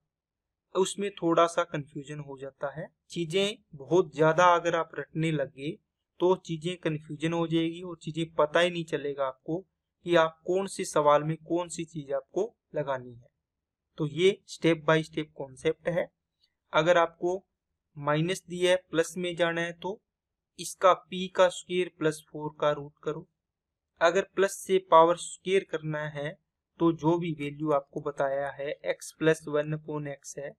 उसमें थोड़ा सा कंफ्यूजन हो जाता है। चीजें बहुत ज्यादा अगर आप रटने लगे तो चीजें कंफ्यूजन हो जाएगी और चीजें पता ही नहीं चलेगा आपको कि आप कौन से सवाल में कौन सी चीज आपको लगानी है। तो ये स्टेप बाय स्टेप कॉन्सेप्ट है। अगर आपको माइनस दिया है, प्लस में जाना है, तो इसका p का स्क्वायर प्लस 4 का रूट करो। अगर प्लस से पावर स्क्वायर करना है तो जो भी वैल्यू आपको बताया है x प्लस 1/x है,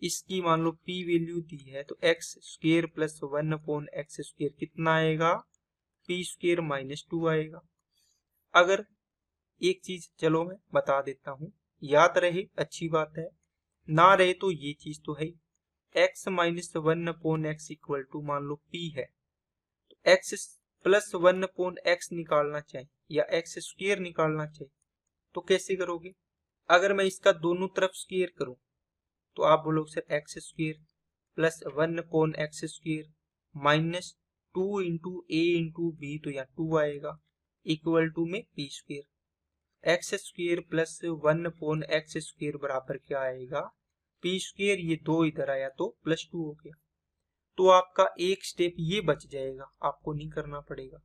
इसकी मान लो p वैल्यू दी है, तो x square plus 1/x square कितना आएगा? p स्क्वायर माइनस 2 आएगा। अगर एक चीज चलो मैं बता देता हूँ, याद रहे अच्छी बात है, ना रहे तो ये चीज तो है, x minus 1/x equal to मान लो p है, तो x प्लस 1/x निकालना चाहिए या x स्क्वायर निकालना चाहिए, तो कैसे करोगे? अगर मैं इसका दोनों तरफ स्क्वायर करूं तो आप बोलोगे sir x square plus 1/x square minus 2 into a into B, तो यहाँ 2 आएगा, इक्वल टू में p square. x square plus 1/x square बराबर क्या आएगा? p स्क्वायर, ये 2 इधर आया तो प्लस 2 हो गया। तो आपका एक स्टेप ये बच जाएगा, आपको नहीं करना पड़ेगा।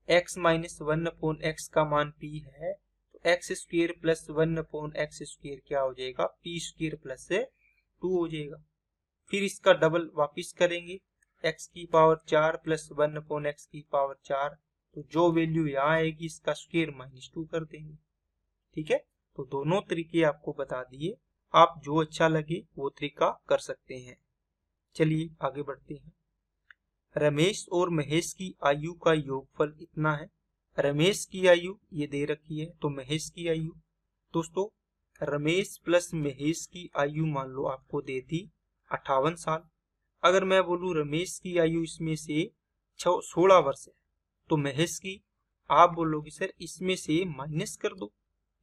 x माइनस 1/x का मान p है, तो x square plus 1/x square क्या हो जाएगा? p स्क्वायर प्लस 2 हो जाएगा। फिर इसका डबल वापिस करेंगे, x की पावर 4 प्लस 1/x की पावर 4, तो जो वैल्यू यहाँ आएगी इसका स्क्वायर माइनस 2 कर देंगे। ठीक है? तो दोनों तरीके आपको बता दिए, आप जो अच्छा लगे वो तरीका कर सकते हैं। चलिए आगे बढ़ते हैं। रमेश और महेश की आयु का योगफल इतना है। रमेश की आयु ये दे रखी है, तो महेश की आयु, दोस्तों रमेश प्लस महेश की आयु मान लो आपको दे दी 58 साल। अगर मैं बोलूं रमेश की आयु इसमें से 16 वर्ष है, तो महेश की आप बोलोगे सर इसमें से माइनस कर दो,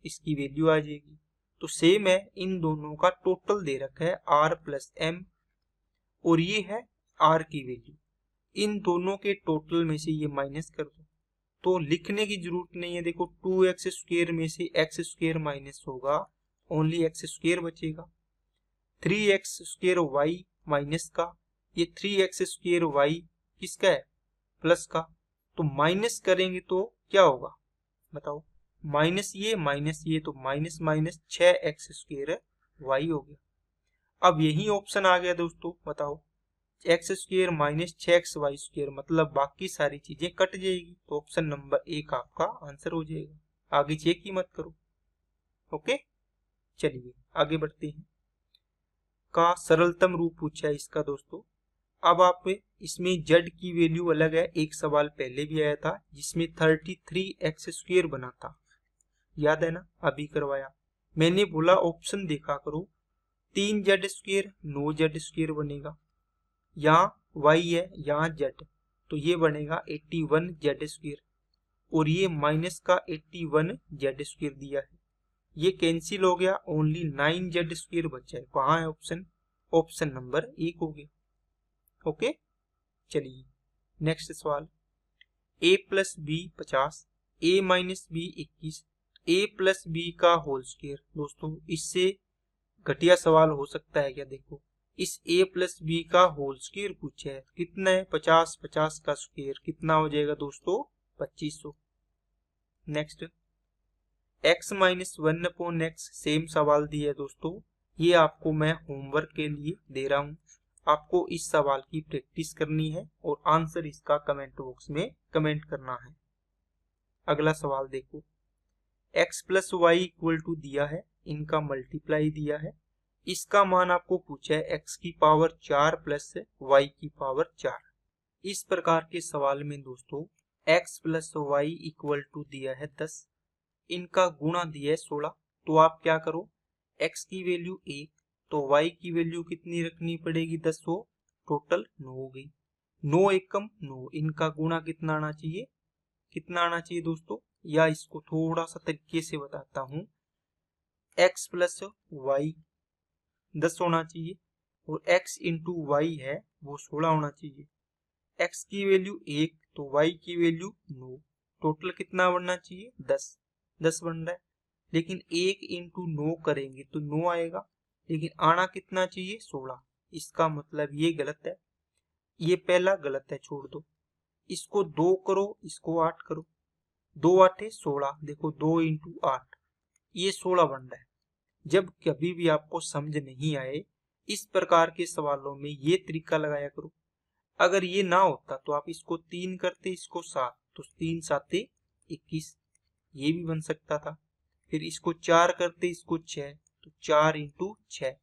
इसकी वैल्यू आ जाएगी। तो सेम है, इन दोनों का टोटल दे रखा है r प्लस m, और ये है r की वैल्यू। इन दोनों के टोटल में से ये माइनस कर दो, तो लिखने की जरूरत नहीं है। देखो 2x स्क्वायर में से x स्क्वायर माइनस होगा, ओनली x स्क्वायर बचेगा। 3x स्क्वायर y माइनस का, ये 3x स्क्वायर y किसका है? प्लस का। तो माइनस करेंगे तो क्या होगा बताओ? माइनस ये तो minus minus 6x square y हो गया। अब यही ऑप्शन आ गया दोस्तों, बताओ x square minus 6xy square, मतलब बाकी सारी चीजें कट जाएगी, तो ऑप्शन नंबर 1 आपका आंसर हो जाएगा। आगे चेक ही मत करो। ओके, चलिए आगे बढ़ते हैं। का सरलतम रूप पूछा है इसका दोस्तों। अब आप इसमें z की वैल्यू अलग है, एक सवाल पहले भी आया था जिसमें 33x स्क्वायर बना था, याद है ना? अभी करवाया मैंने, बोला ऑप्शन देखा करो। 3z स्क्वायर 9z स्क्वायर बनेगा, यहाँ y है यहाँ z, तो ये बनेगा 81z स्क्वायर, और ये माइनस का 81z स्क्वायर दिया है, ये कैंसिल हो गया, ओनली 9z स्क्वायर बचा है। कहाँ है ऑप्शन? ऑप्शन नंबर 1 हो गया। ओके, चलिए नेक्स्ट सवाल। a plus B 50, a minus B 21, a plus B का होल स्क्वायर। दोस्तों इससे घटिया सवाल हो सकता है क्या? देखो, इस a प्लस बी का होल स्क्वायर पूछा है, कितना है 50, 50 का स्क्वायर कितना हो जाएगा दोस्तों? 2500। Next, x minus 1 upon x, same सवाल दिया है दोस्तों। ये आपको मैं होमवर्क के लिए दे रहा हूँ, आपको इस सवाल की प्रैक्टिस करनी है और आंसर इसका कमेंट बॉक्स में कमेंट करना है। अगला सवाल देखो, x plus y equal to दिया है, इनका मल्टीप्लाई दिया है, इसका मान आपको पूछा है x की पावर 4 प्लस y की पावर 4। इस प्रकार के सवाल में दोस्तों x plus y equal to दिया है 10, इनका गुणा दिया है 16। तो आप क्या करो, x की वैल्यू 1 तो y की वैल्यू कितनी रखनी पड़ेगी? 10 हो, टोटल 9 हो गई। 9 एकम 9, इनका गुणा कितना आना चाहिए? कितना आना चाहिए दोस्तों? या इसको थोड़ा सा तरीके से बताता हूं, x प्लस वाई 10 होना चाहिए और x इंटू वाई है वो 16 होना चाहिए। x की वैल्यू 1 तो y की वैल्यू 9, टोटल कितना बनना चाहिए? 10 बन रहा है। लेकिन 1 इंटू 9 करेंगे तो 9 आएगा, लेकिन आना कितना चाहिए? 16। इसका मतलब ये गलत है, ये पहला गलत है, छोड़ दो। इसको 2 करो, इसको 8 करो, 2 8 16, देखो 2 इंटू 8 ये 16 बन रहा है। जब कभी भी आपको समझ नहीं आए इस प्रकार के सवालों में ये तरीका लगाया करो। अगर ये ना होता तो आप इसको 3 करते, इसको 7, तो 3 7 21, ये भी बन सकता था। फिर इसको 4 करते, इसको 6, तो 4 इंटू 6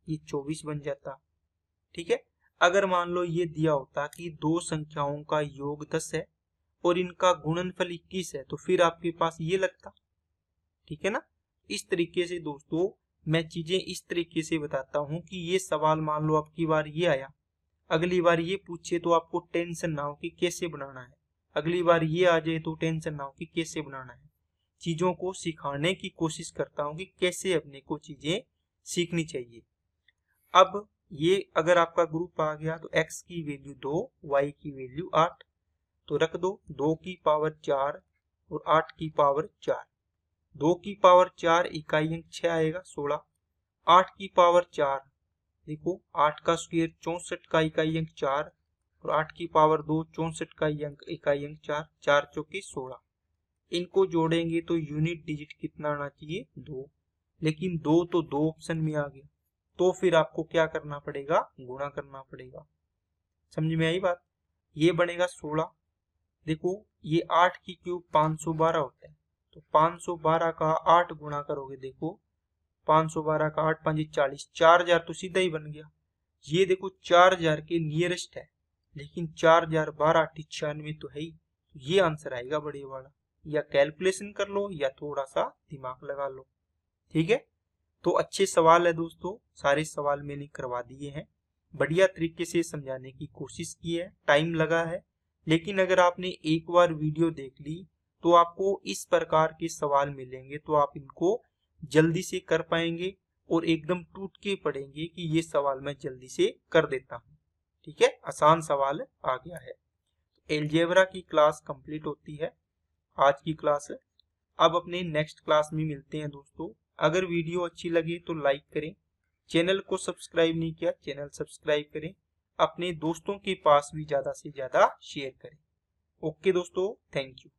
ये 24 बन जाता। ठीक है। अगर मान लो ये दिया होता कि दो संख्याओं का योग 10 है और इनका गुणनफल 21 है, तो फिर आपके पास ये लगता। ठीक है ना। इस तरीके से दोस्तों मैं चीजें इस तरीके से बताता हूं कि ये सवाल मान लो अब की बार ये आया, अगली बार ये पूछे तो आपको टेंशन ना हो कि कैसे बनाना है, अगली बार ये आ जाए तो टेंशन ना हो कि कैसे बनाना है। चीजों को सिखाने की कोशिश करता हूं कि कैसे अपने को चीजें सीखनी चाहिए। अब ये अगर आपका ग्रुप आ गया तो x की वैल्यू 2, y की वैल्यू 8, तो रख दो 2 की पावर 4 और 8 की पावर 4। 2 की पावर 4 इकाई अंक 6 आएगा 16, 8 की पावर 4, देखो 8 का स्क्वायर 64 का इकाई अंक 4 और 8 की पावर 2 64 का इकाई अंक 4, 4 चौके 16। इनको जोड़ेंगे तो यूनिट डिजिट कितना आना चाहिए? 2, लेकिन 2 तो 2 ऑप्शन में आ गया, तो फिर आपको क्या करना पड़ेगा? गुणा करना पड़ेगा। समझ में आई बात? ये बनेगा 16, देखो ये 8 की क्यूब 512 होता है, तो 512 का 8 गुणा करोगे, देखो 512 का 8 5 40, 4000 तो सीधा ही बन गया। ये देखो 4000 के नियरेस्ट है, लेकिन 4000 12 96 तो है ही, ये आंसर आएगा बड़े वाला। या कैलकुलेशन कर लो या थोड़ा सा दिमाग लगा लो। ठीक है। तो अच्छे सवाल है दोस्तों, सारे सवाल मैंने करवा दिए हैं, बढ़िया तरीके से समझाने की कोशिश की है, टाइम लगा है, लेकिन अगर आपने एक बार वीडियो देख ली तो आपको इस प्रकार के सवाल मिलेंगे तो आप इनको जल्दी से कर पाएंगे और एकदम टूट के पड़ेंगे कि ये सवाल मैं जल्दी से कर देता हूँ। ठीक है, आसान सवाल आ गया है। एलजेब्रा की क्लास कंप्लीट होती है आज की क्लास। अब अपने नेक्स्ट क्लास में मिलते हैं दोस्तों। अगर वीडियो अच्छी लगे तो लाइक करें, चैनल को सब्सक्राइब नहीं किया चैनल सब्सक्राइब करें, अपने दोस्तों के पास भी ज्यादा से ज्यादा शेयर करें। ओके दोस्तों, थैंक यू।